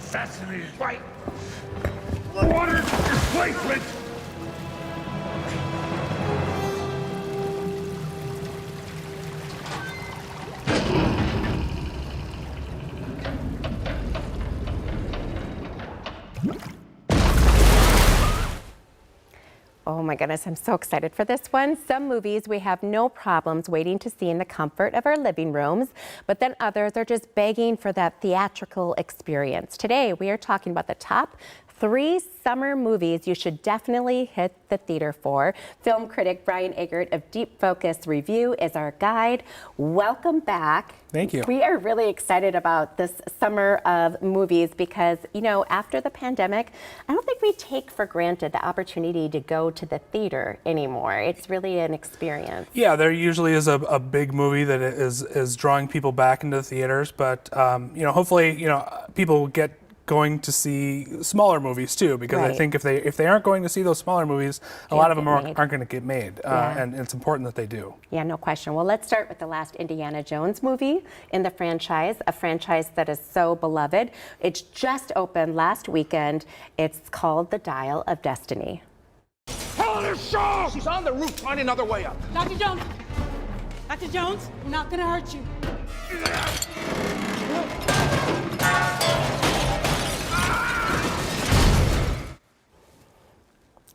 assassinated by water displacement! Oh my goodness, I'm so excited for this one. Some movies we have no problems waiting to see in the comfort of our living rooms, but then others are just begging for that theatrical experience. Today, we are talking about the top 3 summer movies you should definitely hit the theater for. Film critic Brian Eggert of Deep Focus Review is our guide. Welcome back. Thank you. We are really excited about this summer of movies because, you know, after the pandemic, I don't think we take for granted the opportunity to go to the theater anymore. It's really an experience. Yeah, there usually is a big movie that is drawing people back into the theaters, but you know, hopefully, you know, people get going to see smaller movies too, because Right. I think if they aren't going to see those smaller movies, a lot of them aren't made. going to get made, Yeah. and it's important that they do. Yeah, no question. Well, let's start with the last Indiana Jones movie in the franchise, a franchise that is so beloved. It's just opened last weekend. It's called The Dial of Destiny. Tell her to show! She's on the roof, find another way up. Dr. Jones! Dr. Jones, we're not gonna hurt you.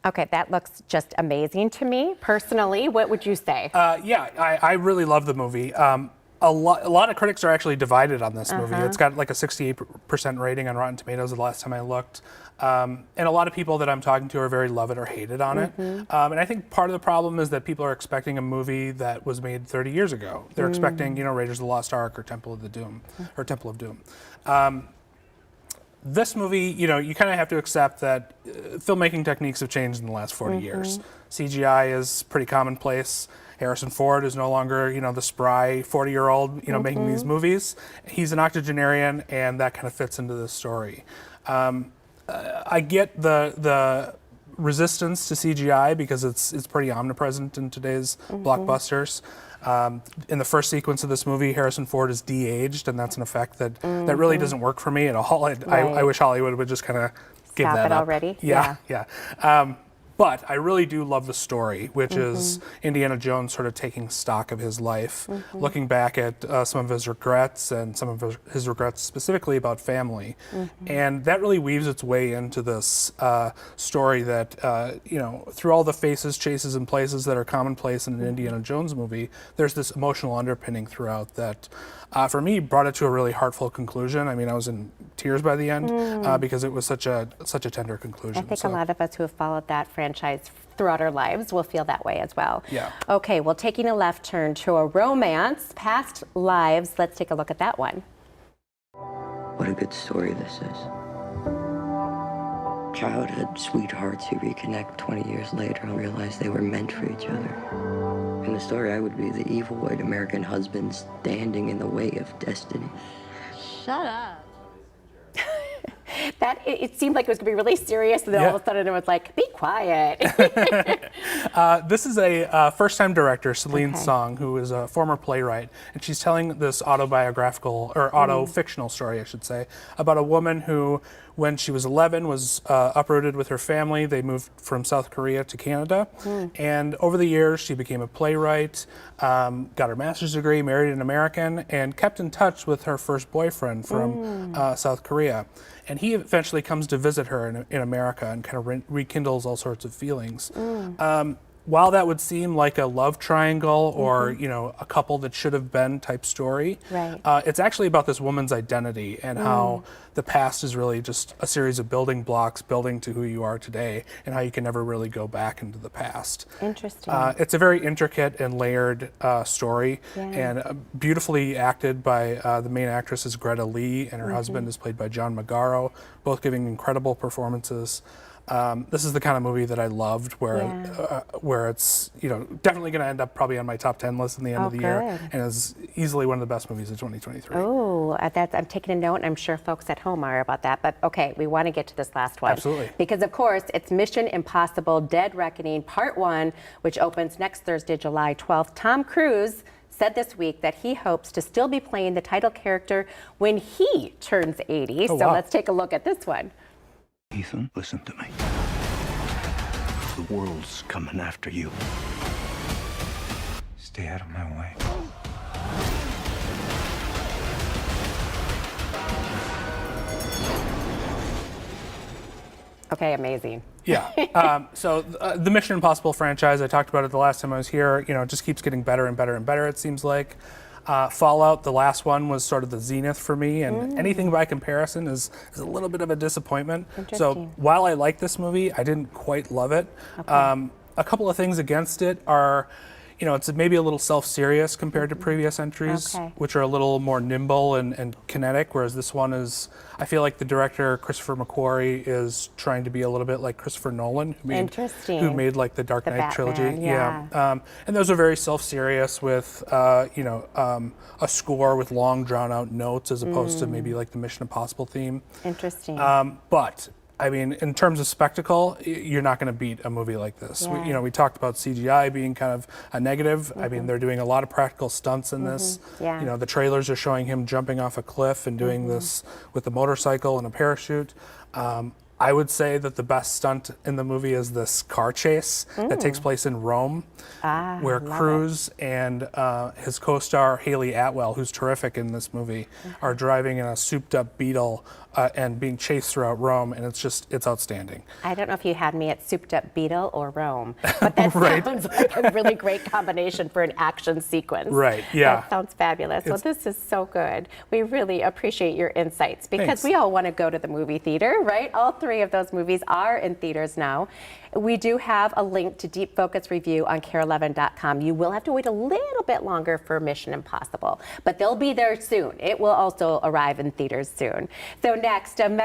Okay, that looks just amazing to me. Personally, what would you say? Yeah, I really love the movie. A lot of critics are actually divided on this movie. It's got like a 68% rating on Rotten Tomatoes the last time I looked. And a lot of people that I'm talking to are very love it or hate it on it. And I think part of the problem is that people are expecting a movie that was made 30 years ago. They're expecting, you know, Raiders of the Lost Ark or Temple of Doom. This movie, you know, you kind of have to accept that filmmaking techniques have changed in the last 40 years. CGI is pretty commonplace. Harrison Ford is no longer, you know, the spry 40-year-old, you know, making these movies. He's an octogenarian, and that kind of fits into this story. I get the resistance to CGI because it's pretty omnipresent in today's blockbusters. In the first sequence of this movie, Harrison Ford is de-aged, and that's an effect that really doesn't work for me at all. I wish Hollywood would just kind of give Stop that it up already? Yeah. But I really do love the story, which is Indiana Jones sort of taking stock of his life, looking back at some of his regrets and some of his regrets specifically about family. And that really weaves its way into this story that, you know, through all the faces, chases, and places that are commonplace in an Indiana Jones movie, there's this emotional underpinning throughout that, for me, brought it to a really heartful conclusion. I mean, I was in tears by the end because it was such a tender conclusion. I think a lot of us who have followed that franchise throughout our lives will feel that way as well. Yeah. Okay, well, taking a left turn to a romance, Past Lives. Let's take a look at that one. What a good story this is. Childhood sweethearts who reconnect 20 years later and realize they were meant for each other. In the story, I would be the evil white American husband standing in the way of destiny. Shut up. It seemed like it was going to be really serious, and then all of a sudden it was like, be quiet. This is a first-time director, Celine Song, who is a former playwright, and she's telling this autobiographical, or auto-fictional story, I should say, about a woman who, when she was 11, was uprooted with her family. They moved from South Korea to Canada, and over the years she became a playwright, got her master's degree, married an American, and kept in touch with her first boyfriend from South Korea. And he eventually comes to visit her in America and kind of rekindles all sorts of feelings. While that would seem like a love triangle or, you know, a couple that should have been type story, Right. It's actually about this woman's identity and how the past is really just a series of building blocks building to who you are today and how you can never really go back into the past. Interesting. It's a very intricate and layered story, and beautifully acted by the main actress is Greta Lee, and her husband is played by John Magaro, both giving incredible performances. This is the kind of movie that I loved, where it's, you know, definitely going to end up probably on my top 10 list in the end of the year, and is easily one of the best movies of 2023. Oh, I'm taking a note, and I'm sure folks at home are about that. But okay, we want to get to this last one. Absolutely. Because of course, it's Mission Impossible: Dead Reckoning Part 1, which opens next Thursday, July 12th. Tom Cruise said this week that he hopes to still be playing the title character when he turns 80. Oh, so wow. let's take a look at this one. Ethan, listen to me. The world's coming after you. Stay out of my way. Okay, amazing. Yeah. So the Mission Impossible franchise, I talked about it the last time I was here, it just keeps getting better and better and better, it seems like. Fallout, the last one, was sort of the zenith for me, and anything by comparison is a little bit of a disappointment. So while I like this movie, I didn't quite love it. Okay. A couple of things against it are, it's maybe a little self-serious compared to previous entries, which are a little more nimble and kinetic, whereas this one is, I feel like the director, Christopher McQuarrie, is trying to be a little bit like Christopher Nolan, who made like the Dark Knight trilogy. Yeah. And those are very self-serious with, a score with long, drawn-out notes as opposed to maybe like the Mission Impossible theme. Interesting. But I mean, in terms of spectacle, you're not going to beat a movie like this. Yeah. We talked about CGI being kind of a negative. I mean, they're doing a lot of practical stunts in this. Yeah. The trailers are showing him jumping off a cliff and doing this with a motorcycle and a parachute. I would say that the best stunt in the movie is this car chase that takes place in Rome, where Cruise and his co-star Haley Atwell, who's terrific in this movie, are driving in a souped-up Beetle and being chased throughout Rome, and it's outstanding. I don't know if you had me at souped up Beetle or Rome, but that Right. sounds like a really great combination for an action sequence. Right, yeah. That sounds fabulous. Well, this is so good. We really appreciate your insights because Thanks. we all want to go to the movie theater, right? All three of those movies are in theaters now. We do have a link to Deep Focus Review on KARE11.com. You will have to wait a little bit longer for Mission Impossible, but they'll be there soon. It will also arrive in theaters soon. So next, Mexico.